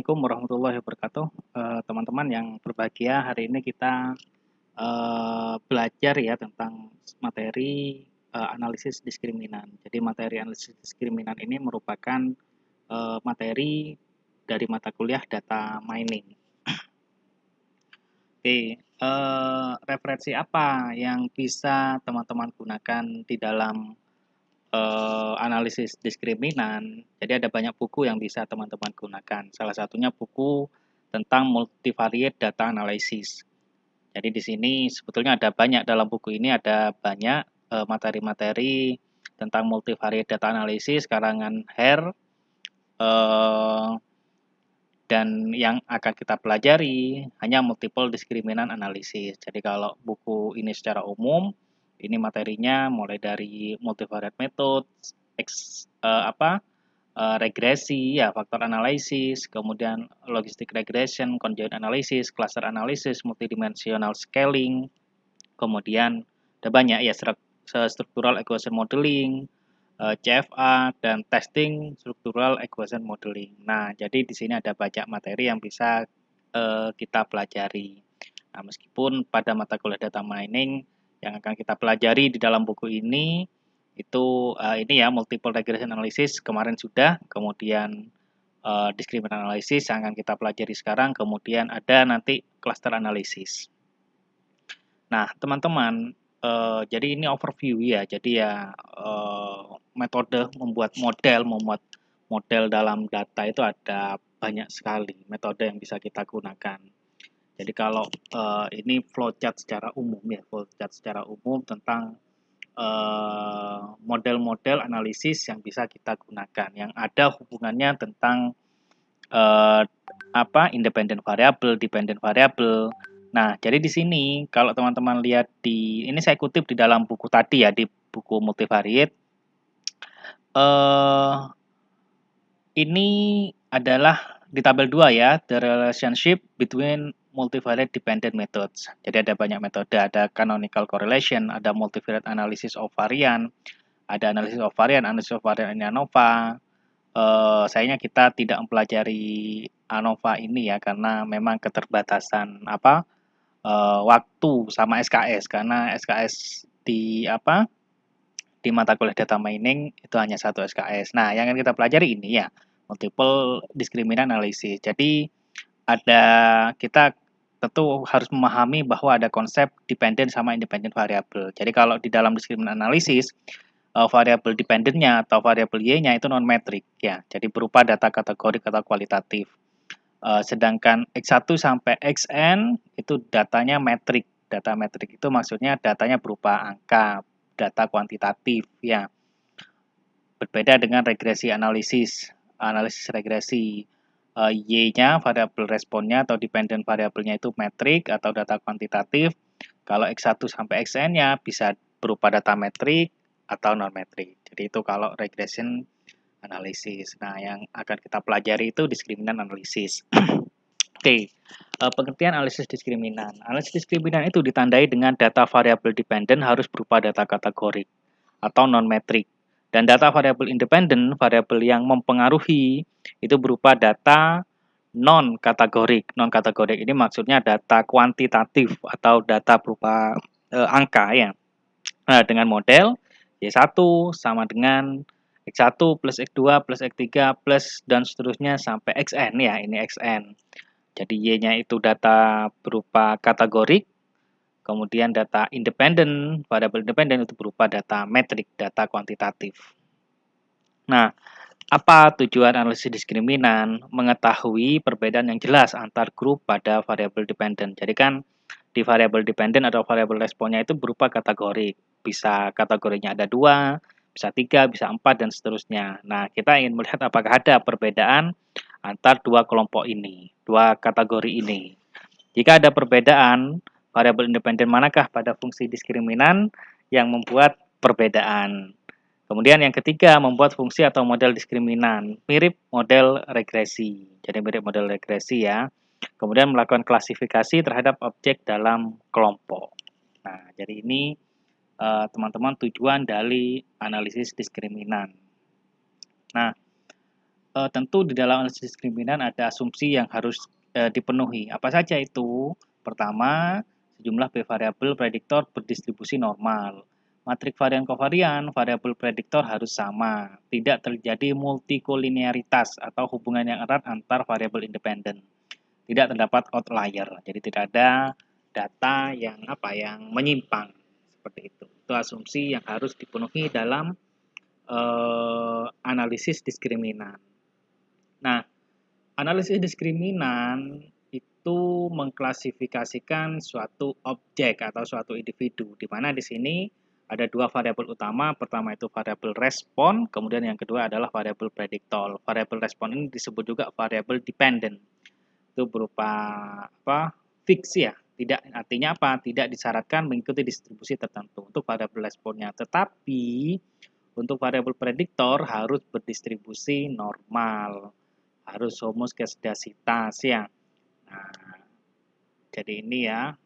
Assalamualaikum warahmatullahi wabarakatuh. Teman-teman yang berbahagia, hari ini kita belajar ya tentang materi analisis diskriminan. Jadi materi analisis diskriminan ini merupakan materi dari mata kuliah data mining. Oke, referensi apa yang bisa teman-teman gunakan di dalam analisis diskriminan? Jadi ada banyak buku yang bisa teman-teman gunakan. Salah satunya buku tentang multivariate data analysis. Jadi di sini sebetulnya ada banyak, dalam buku ini ada banyak materi-materi tentang multivariate data analysis karangan Hare, dan yang akan kita pelajari hanya multiple discriminant analysis. Jadi kalau buku ini secara umum, ini materinya mulai dari multivariate methods, regresi, ya faktor analisis, kemudian logistic regression, conjoint analysis, cluster analysis, multidimensional scaling, kemudian ada banyak ya, structural equation modeling, CFA, dan testing structural equation modeling. Nah, jadi di sini ada banyak materi yang bisa kita pelajari. Nah, meskipun pada mata kuliah data mining yang akan kita pelajari di dalam buku ini itu ini ya, multiple regression analysis kemarin sudah, kemudian discriminant analysis yang akan kita pelajari sekarang, kemudian ada nanti cluster analysis. Nah, teman-teman, jadi ini overview ya. Jadi ya metode membuat model dalam data itu ada banyak sekali metode yang bisa kita gunakan. Jadi kalau ini flowchart secara umum ya, flowchart secara umum tentang model-model analisis yang bisa kita gunakan, yang ada hubungannya tentang independent variable, dependent variable. Nah, jadi di sini kalau teman-teman lihat ini saya kutip di dalam buku tadi ya, di buku multivariate. Ini adalah di tabel 2 ya, the relationship between multivariate dependent methods. Jadi ada banyak metode, ada canonical correlation, ada multivariate analysis of variant, ada analysis of variant in ANOVA. Sayangnya kita tidak mempelajari ANOVA ini ya, karena memang keterbatasan waktu sama SKS, karena SKS di mata kuliah data mining itu hanya 1 SKS. Nah, yang akan kita pelajari ini ya, multiple discriminant analysis. Jadi kita tentu harus memahami bahwa ada konsep dependent sama independent variable. Jadi kalau di dalam discriminant analysis, variabel dependentnya atau variabel Y-nya itu non-metrik ya. Jadi berupa data kategorik atau kualitatif. Sedangkan X1 sampai Xn itu datanya metrik. Data metrik itu maksudnya datanya berupa angka, data kuantitatif ya. Berbeda dengan regresi analisis regresi. Y-nya, variabel responnya atau dependent variabelnya itu metrik atau data kuantitatif. Kalau X1 sampai Xn-nya bisa berupa data metrik atau non-metrik. Jadi itu kalau regression analisis. Nah, yang akan kita pelajari itu diskriminan analisis. Oke, pengertian analisis diskriminan. Analisis diskriminan itu ditandai dengan data variabel dependent harus berupa data kategorik atau non-metrik. Dan data variabel independen, variabel yang mempengaruhi, itu berupa data non-kategorik. Non-kategorik ini maksudnya data kuantitatif atau data berupa angka ya. Nah, dengan model Y1 sama dengan X1 plus X2 plus X3 plus dan seterusnya sampai Xn ya, ini Xn. Jadi Y-nya itu data berupa kategorik, kemudian data independen, variabel independen itu berupa data metrik, data kuantitatif. Nah, apa tujuan analisis diskriminan? Mengetahui perbedaan yang jelas antar grup pada variabel dependen. Jadi kan di variabel dependen atau variabel responnya itu berupa kategorik. Bisa kategorinya ada 2, bisa 3, bisa 4, dan seterusnya. Nah, kita ingin melihat apakah ada perbedaan antar dua kelompok ini, dua kategori ini. Jika ada perbedaan, variabel independen manakah pada fungsi diskriminan yang membuat perbedaan? Kemudian yang ketiga, membuat fungsi atau model diskriminan, mirip model regresi. Jadi mirip model regresi ya. Kemudian melakukan klasifikasi terhadap objek dalam kelompok. Nah, jadi ini teman-teman tujuan dari analisis diskriminan. Nah, tentu di dalam analisis diskriminan ada asumsi yang harus dipenuhi. Apa saja itu? Pertama, sejumlah B variabel prediktor berdistribusi normal. Matrik varian kovarian, variabel prediktor harus sama. Tidak terjadi multikolinearitas atau hubungan yang erat antar variabel independen. Tidak terdapat outlier. Jadi tidak ada data yang menyimpang seperti itu. Itu asumsi yang harus dipenuhi dalam analisis diskriminan. Nah, analisis diskriminan itu mengklasifikasikan suatu objek atau suatu individu, di mana di sini ada dua variabel utama. Pertama itu variabel respon, kemudian yang kedua adalah variabel prediktor. Variabel respon ini disebut juga variabel dependent. Itu berupa apa? Fix ya. Tidak artinya apa? Tidak disyaratkan mengikuti distribusi tertentu untuk variabel responnya. Tetapi untuk variabel prediktor harus berdistribusi normal, harus homoskedasitas ya. Nah, jadi ini ya.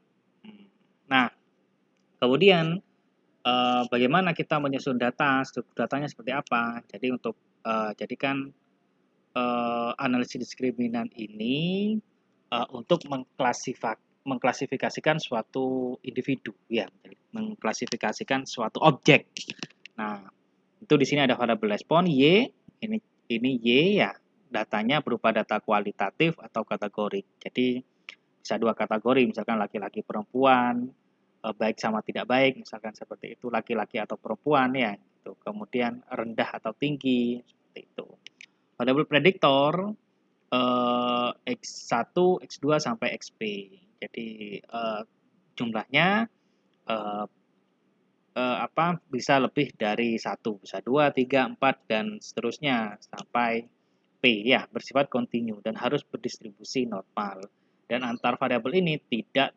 Nah, kemudian bagaimana kita menyusun data, struktur datanya seperti apa? Jadi untuk jadikan analisis diskriminan ini untuk mengklasifikasikan suatu individu ya, mengklasifikasikan suatu objek. Nah, itu di sini ada variabel respon Y, ini Y ya, datanya berupa data kualitatif atau kategorik. Jadi bisa dua kategori, misalkan laki-laki perempuan, baik sama tidak baik, misalkan seperti itu, laki-laki atau perempuan ya. Gitu. Kemudian rendah atau tinggi, seperti itu. Variabel prediktor X1, X2 sampai XP. Jadi jumlahnya bisa lebih dari 1, bisa 2, 3, 4 dan seterusnya sampai P ya, bersifat kontinu dan harus berdistribusi normal. Dan antar variabel ini tidak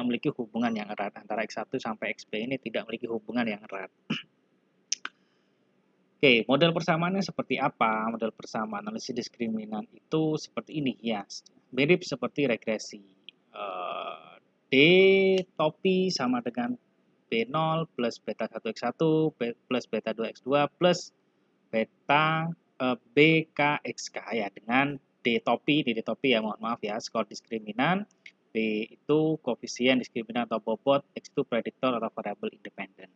memiliki hubungan yang erat. Antara X1 sampai XP ini tidak memiliki hubungan yang erat. Oke, model persamaannya seperti apa? Model persamaan analisis diskriminan itu seperti ini ya, mirip seperti regresi. D topi sama dengan B0 plus beta 1x1 plus beta 2x2 plus beta BKXK ya, dengan D topi ya, mohon maaf ya, skor diskriminan, B itu koefisien diskriminan atau bobot, X itu prediktor atau variabel independen.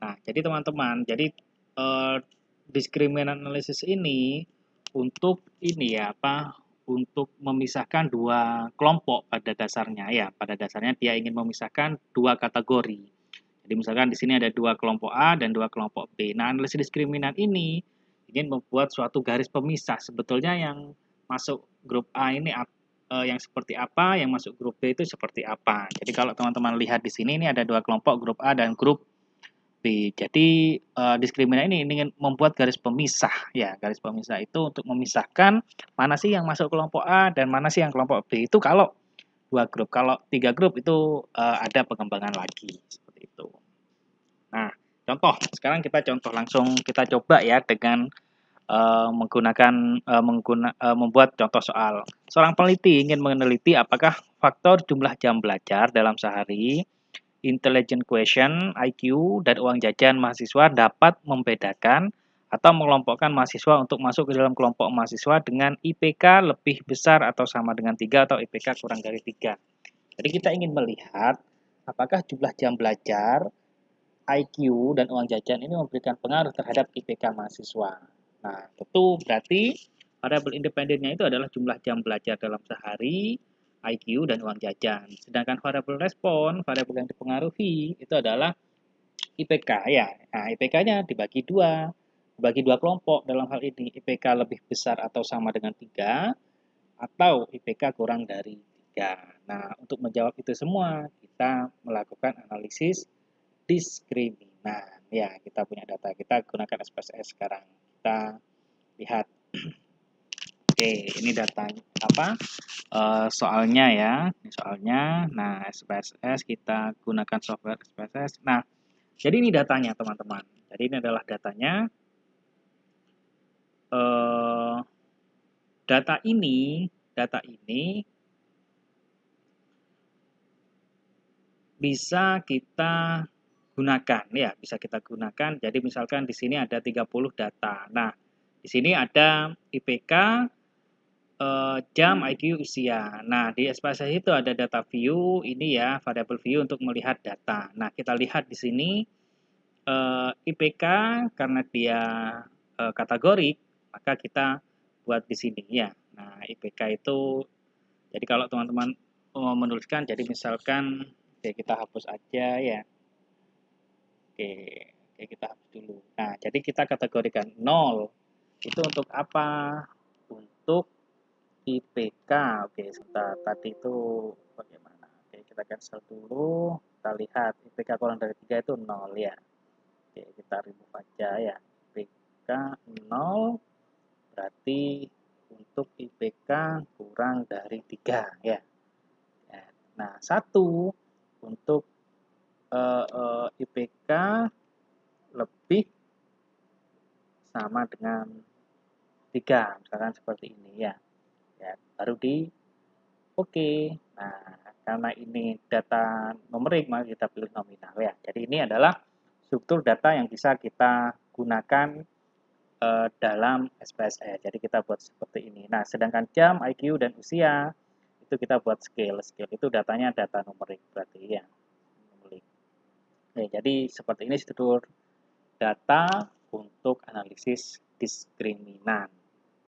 Nah, jadi teman-teman, jadi diskriminan analisis ini untuk ini ya untuk memisahkan dua kelompok pada dasarnya ya. Pada dasarnya dia ingin memisahkan dua kategori. Jadi misalkan di sini ada dua kelompok A dan dua kelompok B. Nah, analisis diskriminan ini ingin membuat suatu garis pemisah. Sebetulnya yang masuk grup A ini yang seperti apa, yang masuk grup B itu seperti apa. Jadi kalau teman-teman lihat di sini ini ada dua kelompok, grup A dan grup B. Jadi diskriminan ini ingin membuat garis pemisah ya. Garis pemisah itu untuk memisahkan mana sih yang masuk kelompok A dan mana sih yang kelompok B. Itu kalau dua grup. Kalau tiga grup itu ada pengembangan lagi seperti itu. Nah, contoh. Sekarang kita contoh langsung kita coba ya dengan membuat contoh soal. Seorang peneliti ingin meneliti apakah faktor jumlah jam belajar dalam sehari, intelligent question, IQ, dan uang jajan mahasiswa dapat membedakan atau mengelompokkan mahasiswa untuk masuk ke dalam kelompok mahasiswa dengan IPK lebih besar atau sama dengan 3 atau IPK kurang dari 3. Jadi kita ingin melihat apakah jumlah jam belajar, IQ, dan uang jajan ini memberikan pengaruh terhadap IPK mahasiswa. Nah, itu berarti variabel independennya itu adalah jumlah jam belajar dalam sehari, IQ, dan uang jajan. Sedangkan variabel respon, variabel yang dipengaruhi, itu adalah IPK ya. Nah, IPK-nya dibagi dua kelompok dalam hal ini. IPK lebih besar atau sama dengan 3, atau IPK kurang dari 3. Nah, untuk menjawab itu semua, kita melakukan analisis diskriminan. Ya, kita punya data. Kita gunakan SPSS sekarang. Kita lihat. Oke, ini data soalnya ya. Ini soalnya. Nah, SPSS kita gunakan software SPSS. Nah, jadi ini datanya, teman-teman. Jadi ini adalah datanya. Data ini bisa kita gunakan ya, bisa kita gunakan. Jadi misalkan di sini ada 30 data. Nah, Di sini ada IPK, jam, IQ, usia. Nah, di SPSS itu ada data view, ini ya, variable view untuk melihat data. Nah, kita lihat di sini IPK karena dia kategorik, maka kita buat di sini ya. Nah, IPK itu, jadi kalau teman-teman menuliskan, jadi misalkan, oke kita hapus aja ya. Oke, oke kita hapus dulu. Nah, jadi kita kategorikan 0 itu untuk apa? Untuk IPK. Oke, sebentar. Tadi itu bagaimana? Oke, kita cancel dulu. Kita lihat IPK kurang dari 3 itu 0 ya. Oke, kita remove aja ya. IPK 0 berarti untuk IPK kurang dari 3 ya. Nah, 1 untuk IPK lebih sama dengan 3, misalkan seperti ini ya. Ya, baru di oke. Nah, karena ini data numerik, maka kita pilih nominal ya. Jadi ini adalah struktur data yang bisa kita gunakan dalam SPSS. Jadi kita buat seperti ini. Nah, sedangkan jam, IQ, dan usia itu kita buat scale. Scale itu datanya data numerik berarti ya. Numerik. Oke, jadi seperti ini struktur data untuk analisis diskriminan.